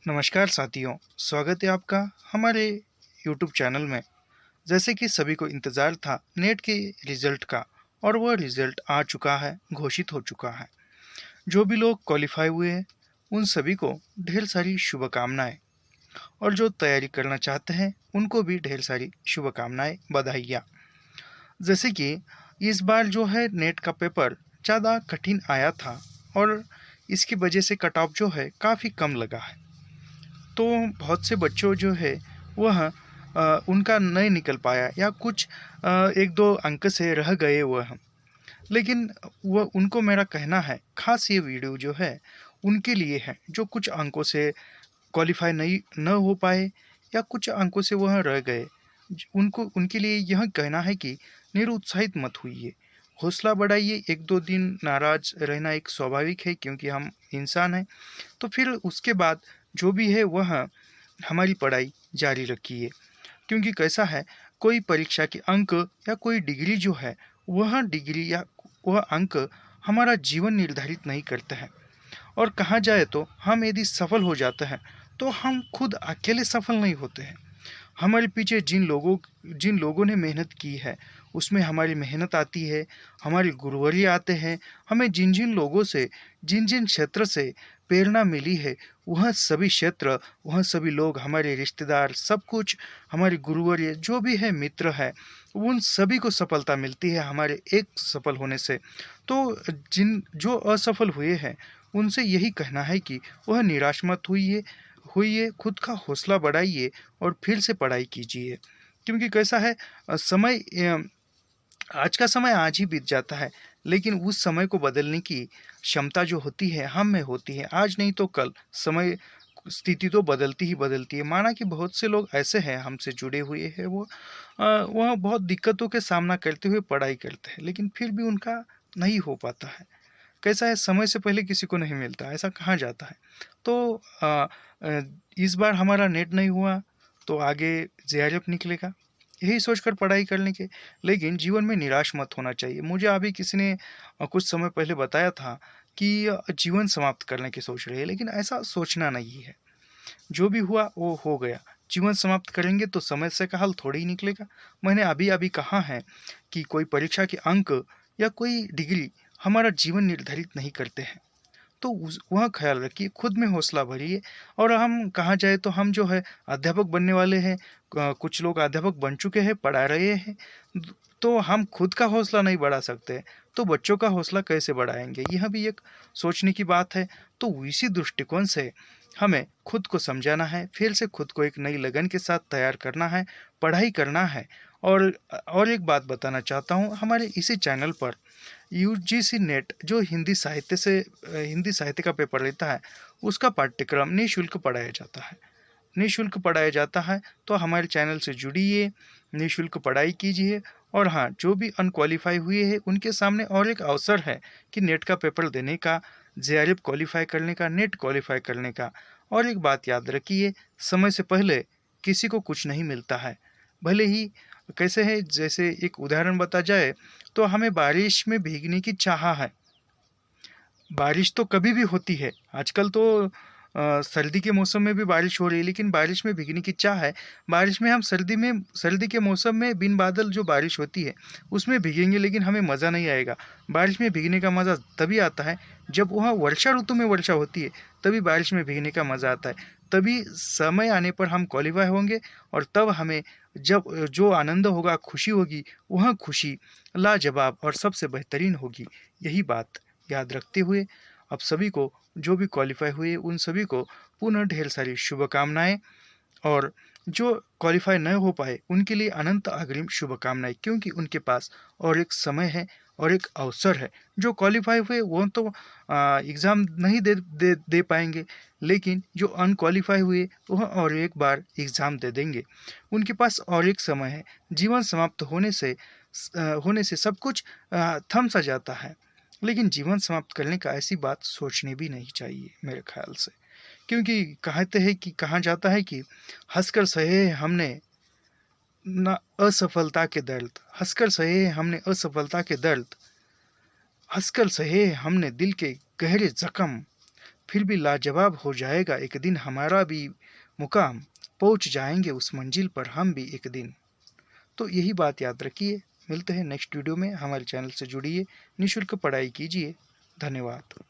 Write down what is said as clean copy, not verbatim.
नमस्कार साथियों, स्वागत है आपका हमारे यूट्यूब चैनल में। जैसे कि सभी को इंतज़ार था नेट के रिज़ल्ट का और वह रिज़ल्ट आ चुका है, घोषित हो चुका है। जो भी लोग क्वालिफ़ाई हुए हैं, उन सभी को ढेर सारी शुभकामनाएँ और जो तैयारी करना चाहते हैं, उनको भी ढेर सारी शुभकामनाएँ, बधाइयाँ। जैसे कि इस बार जो है नेट का पेपर ज़्यादा कठिन आया था और इसकी वजह से कट ऑफ जो है काफ़ी कम लगा है। तो बहुत से बच्चों जो है वह उनका नहीं निकल पाया या कुछ 1-2 अंक से रह गए वह। लेकिन वह उनको मेरा कहना है ख़ास ये वीडियो जो है उनके लिए है जो कुछ अंकों से क्वालिफ़ाई नहीं न हो पाए या कुछ अंकों से वह रह गए। उनको उनके लिए यह कहना है कि निरुत्साहित मत होइए, हौसला बढ़ाइए। 1-2 दिन नाराज़ रहना एक स्वाभाविक है क्योंकि हम इंसान हैं। तो फिर उसके बाद जो भी है वह हमारी पढ़ाई जारी रखिए, क्योंकि कैसा है कोई परीक्षा के अंक या कोई डिग्री जो है वह डिग्री या वह अंक हमारा जीवन निर्धारित नहीं करते हैं। और कहा जाए तो हम यदि सफल हो जाते हैं तो हम खुद अकेले सफल नहीं होते हैं। हमारे पीछे जिन लोगों ने मेहनत की है उसमें हमारी मेहनत आती है, हमारे गुरुवर्य आते हैं। हमें जिन जिन लोगों से जिन जिन क्षेत्र से प्रेरणा मिली है वह सभी क्षेत्र, वह सभी लोग, हमारे रिश्तेदार, सब कुछ, हमारे गुरुवर्य जो भी है, मित्र है, उन सभी को सफलता मिलती है हमारे एक सफल होने से। तो जिन जो असफल हुए हैं उनसे यही कहना है कि वह निराश मत होइए, खुद का हौसला बढ़ाइए और फिर से पढ़ाई कीजिए। क्योंकि कैसा है आज का समय आज ही बीत जाता है, लेकिन उस समय को बदलने की क्षमता जो होती है हम में होती है। आज नहीं तो कल समय स्थिति तो बदलती ही बदलती है। माना कि बहुत से लोग ऐसे हैं हमसे जुड़े हुए हैं, वह बहुत दिक्कतों के सामना करते हुए पढ़ाई करते हैं, लेकिन फिर भी उनका नहीं हो पाता है। कैसा है समय से पहले किसी को नहीं मिलता, ऐसा कहा जाता है। तो अ, इस बार हमारा नेट नहीं हुआ तो आगे जेआरएफ निकलेगा, यही सोचकर पढ़ाई करने के। लेकिन जीवन में निराश मत होना चाहिए। मुझे अभी किसी ने कुछ समय पहले बताया था कि जीवन समाप्त करने की सोच रहे हैं, लेकिन ऐसा सोचना नहीं है। जो भी हुआ वो हो गया। जीवन समाप्त करेंगे तो समस्या का हल थोड़ी ही निकलेगा। मैंने अभी-अभी कहा है कि कोई परीक्षा के अंक या कोई डिग्री हमारा जीवन निर्धारित नहीं करते हैं। तो उस वह ख़्याल रखिए, खुद में हौसला भरिए। और हम कहा जाए तो हम जो है अध्यापक बनने वाले हैं, कुछ लोग अध्यापक बन चुके हैं, पढ़ा रहे हैं। तो हम खुद का हौसला नहीं बढ़ा सकते, तो बच्चों का हौसला कैसे बढ़ाएँगे? यह भी एक सोचने की बात है। तो इसी दृष्टिकोण से हमें खुद को समझाना है, फिर से खुद को एक नई लगन के साथ तैयार करना है, पढ़ाई करना है। और एक बात बताना चाहता हूँ, हमारे इसी चैनल पर यूजीसी नेट जो हिंदी साहित्य का पेपर लेता है, उसका पाठ्यक्रम निःशुल्क पढ़ाया जाता है। निःशुल्क पढ़ाया जाता है, तो हमारे चैनल से जुड़िए, निःशुल्क पढ़ाई कीजिए। और हाँ, जो भी अनक्वालीफाई हुए हैं उनके सामने और एक अवसर है कि नेट का पेपर देने का, जेआरएफ क्वालीफाई करने का, नेट क्वालीफाई करने का। और एक बात याद रखिए, समय से पहले किसी को कुछ नहीं मिलता है। भले ही कैसे है, जैसे एक उदाहरण बता जाए तो हमें बारिश में भीगने की चाह है। बारिश तो कभी भी होती है। आजकल तो सर्दी के मौसम में भी बारिश हो रही है, लेकिन बारिश में भीगने की चाह है। बारिश में हम सर्दी के मौसम में बिन बादल जो बारिश होती है, उसमें भीगेंगे, लेकिन हमें मज़ा नहीं आएगा। बारिश में भीगने का मज़ा तभी आता है जब वहाँ वर्षा ऋतु में वर्षा होती है, तभी बारिश में भीगने का मज़ा आता है। तभी समय आने पर हम क्वालीफाई होंगे और तब हमें जब जो आनंद होगा, खुशी होगी, वह खुशी लाजवाब और सबसे बेहतरीन होगी। यही बात याद रखते हुए आप सभी को, जो भी क्वालिफ़ाई हुए उन सभी को पुनः ढेर सारी शुभकामनाएँ। और जो क्वालिफ़ाई न हो पाए उनके लिए अनंत अग्रिम शुभकामनाएँ, क्योंकि उनके पास और एक समय है और एक अवसर है। जो क्वालिफ़ाई हुए वो तो एग्ज़ाम नहीं दे पाएँगे, लेकिन जो अनक्वालिफ़ाई हुए वह और एक बार एग्ज़ाम दे देंगे। उनके पास और एक समय है। जीवन समाप्त होने से सब कुछ थम सा जाता है। लेकिन जीवन समाप्त करने का ऐसी बात सोचनी भी नहीं चाहिए मेरे ख़्याल से। क्योंकि कहा जाता है कि हँसकर सहे हैं हमने ना असफलता के दर्द, हँसकर सहे हैं हमने असफलता के दर्द, हँसकर सहे हैं हमने दिल के गहरे ज़ख्म, फिर भी लाजवाब हो जाएगा एक दिन हमारा भी मुकाम, पहुँच जाएंगे उस मंजिल पर हम भी एक दिन। तो यही बात याद रखिए। मिलते हैं नेक्स्ट वीडियो में। हमारे चैनल से जुड़िए, निःशुल्क पढ़ाई कीजिए। धन्यवाद।